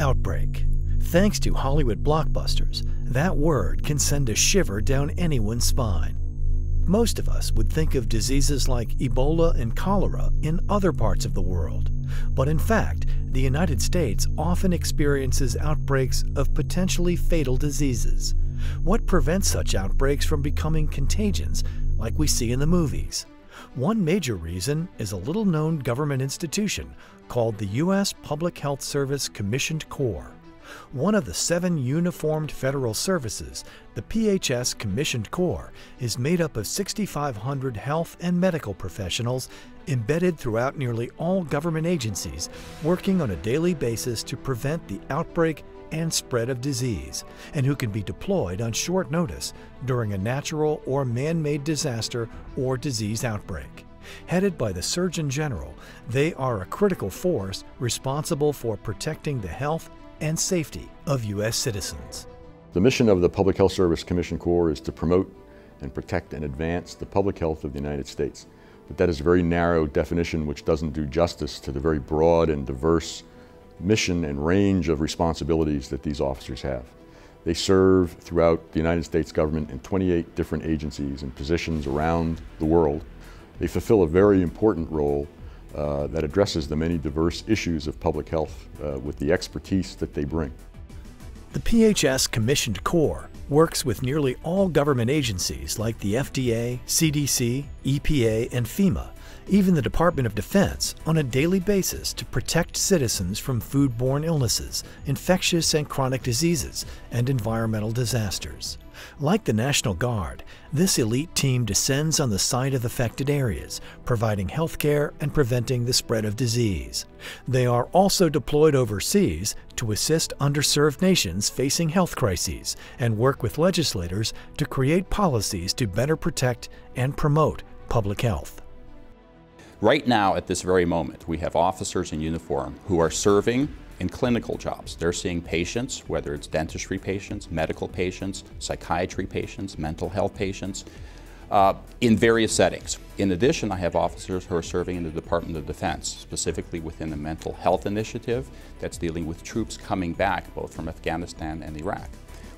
Outbreak. Thanks to Hollywood blockbusters, that word can send a shiver down anyone's spine. Most of us would think of diseases like Ebola and cholera in other parts of the world, but in fact, the United States often experiences outbreaks of potentially fatal diseases. What prevents such outbreaks from becoming contagions like we see in the movies? One major reason is a little-known government institution called the U.S. Public Health Service Commissioned Corps. One of the 7 uniformed federal services, the PHS Commissioned Corps, is made up of 6,500 health and medical professionals embedded throughout nearly all government agencies, working on a daily basis to prevent the outbreak and spread of disease, and who can be deployed on short notice during a natural or man-made disaster or disease outbreak. Headed by the Surgeon General, they are a critical force responsible for protecting the health and safety of U.S. citizens. The mission of the Public Health Service Commissioned Corps is to promote and protect and advance the public health of the United States. But that is a very narrow definition which doesn't do justice to the very broad and diverse mission and range of responsibilities that these officers have. They serve throughout the United States government in 28 different agencies and positions around the world. They fulfill a very important role that addresses the many diverse issues of public health with the expertise that they bring. The PHS Commissioned Corps works with nearly all government agencies like the FDA, CDC, EPA, and FEMA, even the Department of Defense, on a daily basis to protect citizens from foodborne illnesses, infectious and chronic diseases, and environmental disasters. Like the National Guard, this elite team descends on the site of affected areas, providing health care and preventing the spread of disease. They are also deployed overseas to assist underserved nations facing health crises and work with legislators to create policies to better protect and promote public health. Right now, at this very moment, we have officers in uniform who are serving in clinical jobs. They're seeing patients, whether it's dentistry patients, medical patients, psychiatry patients, mental health patients, in various settings. In addition, I have officers who are serving in the Department of Defense, specifically within the mental health initiative that's dealing with troops coming back both from Afghanistan and Iraq.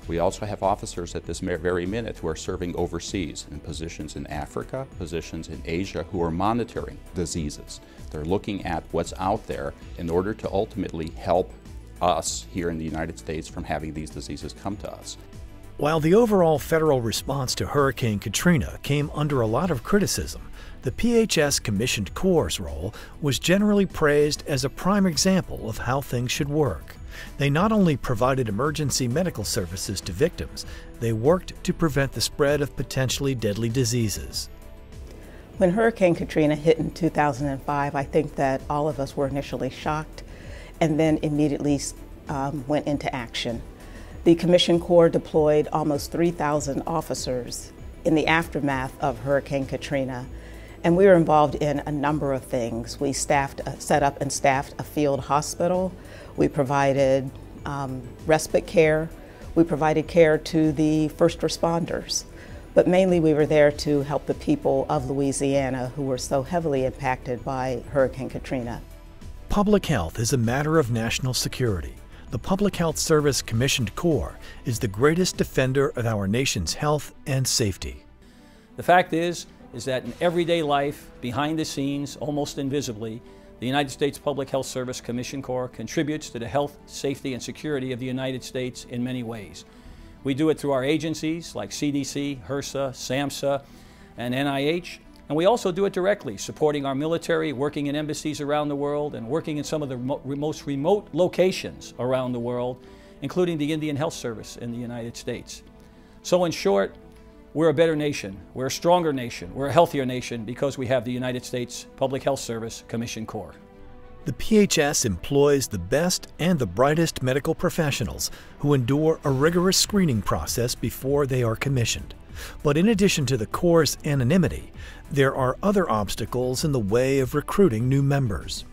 We also have officers at this very minute who are serving overseas in positions in Africa, positions in Asia, who are monitoring diseases. They're looking at what's out there in order to ultimately help us here in the United States from having these diseases come to us. While the overall federal response to Hurricane Katrina came under a lot of criticism, the PHS Commissioned Corps' role was generally praised as a prime example of how things should work. They not only provided emergency medical services to victims, they worked to prevent the spread of potentially deadly diseases. When Hurricane Katrina hit in 2005, I think that all of us were initially shocked and then immediately went into action. The Commissioned Corps deployed almost 3,000 officers in the aftermath of Hurricane Katrina, and we were involved in a number of things. We set up and staffed a field hospital. We provided respite care. We provided care to the first responders. But mainly we were there to help the people of Louisiana who were so heavily impacted by Hurricane Katrina. Public health is a matter of national security. The Public Health Service Commissioned Corps is the greatest defender of our nation's health and safety. The fact is that in everyday life, behind the scenes, almost invisibly, the United States Public Health Service Commissioned Corps contributes to the health, safety, and security of the United States in many ways. We do it through our agencies like CDC, HRSA, SAMHSA, and NIH, and we also do it directly, supporting our military, working in embassies around the world, and working in some of the most remote locations around the world, including the Indian Health Service in the United States. So in short, we're a better nation, we're a stronger nation, we're a healthier nation because we have the United States Public Health Service Commissioned Corps. The PHS employs the best and the brightest medical professionals who endure a rigorous screening process before they are commissioned. But in addition to the Corps' anonymity, there are other obstacles in the way of recruiting new members.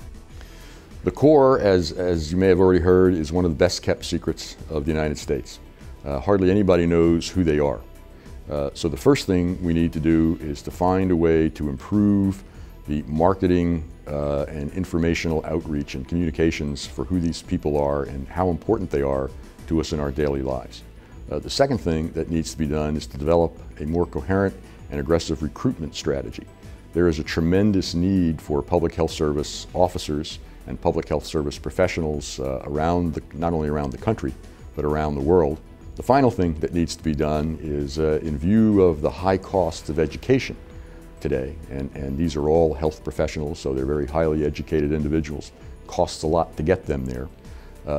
The Corps, as you may have already heard, is one of the best kept secrets of the United States. Hardly anybody knows who they are. So the first thing we need to do is to find a way to improve the marketing and informational outreach and communications for who these people are and how important they are to us in our daily lives. The second thing that needs to be done is to develop a more coherent and aggressive recruitment strategy. There is a tremendous need for public health service officers and public health service professionals not only around the country, but around the world. The final thing that needs to be done is in view of the high costs of education today, and these are all health professionals, so they're very highly educated individuals. Costs a lot to get them there.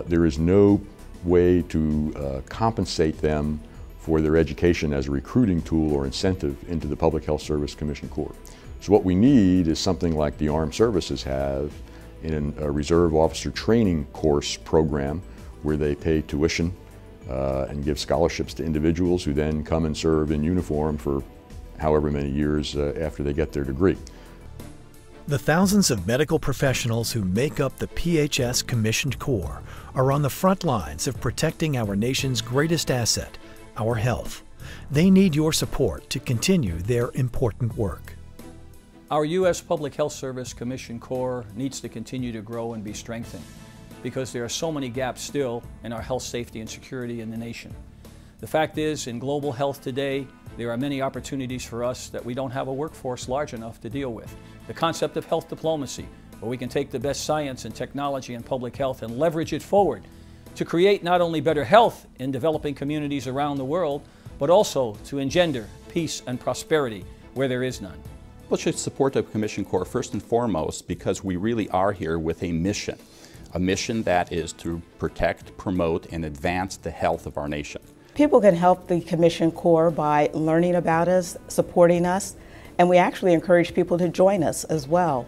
There is no way to compensate them for their education as a recruiting tool or incentive into the Public Health Service Commission Corps. So what we need is something like the Armed Services have in a Reserve Officer Training Course program where they pay tuition and give scholarships to individuals who then come and serve in uniform for however many years after they get their degree. The thousands of medical professionals who make up the PHS Commissioned Corps are on the front lines of protecting our nation's greatest asset, our health. They need your support to continue their important work. Our U.S. Public Health Service Commission Corps needs to continue to grow and be strengthened because there are so many gaps still in our health, safety, and security in the nation. The fact is, in global health today, there are many opportunities for us that we don't have a workforce large enough to deal with. The concept of health diplomacy, where we can take the best science and technology in public health and leverage it forward to create not only better health in developing communities around the world, but also to engender peace and prosperity where there is none. People should support the Commission Corps first and foremost because we really are here with a mission that is to protect, promote, and advance the health of our nation. People can help the Commission Corps by learning about us, supporting us, and we actually encourage people to join us as well.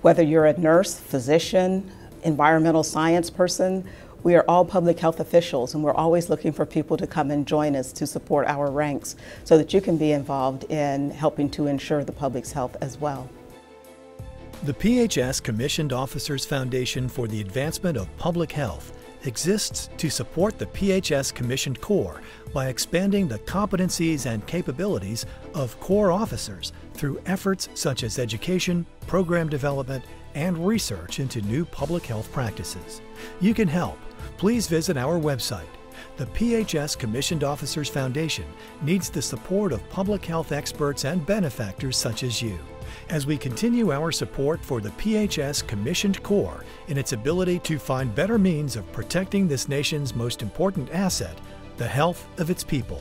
Whether you're a nurse, physician, environmental science person, we are all public health officials, and we're always looking for people to come and join us to support our ranks so that you can be involved in helping to ensure the public's health as well. The PHS Commissioned Officers Foundation for the Advancement of Public Health exists to support the PHS Commissioned Corps by expanding the competencies and capabilities of Corps officers through efforts such as education, program development, and research into new public health practices. You can help. Please visit our website. The PHS Commissioned Officers Foundation needs the support of public health experts and benefactors such as you, as we continue our support for the PHS Commissioned Corps in its ability to find better means of protecting this nation's most important asset, the health of its people.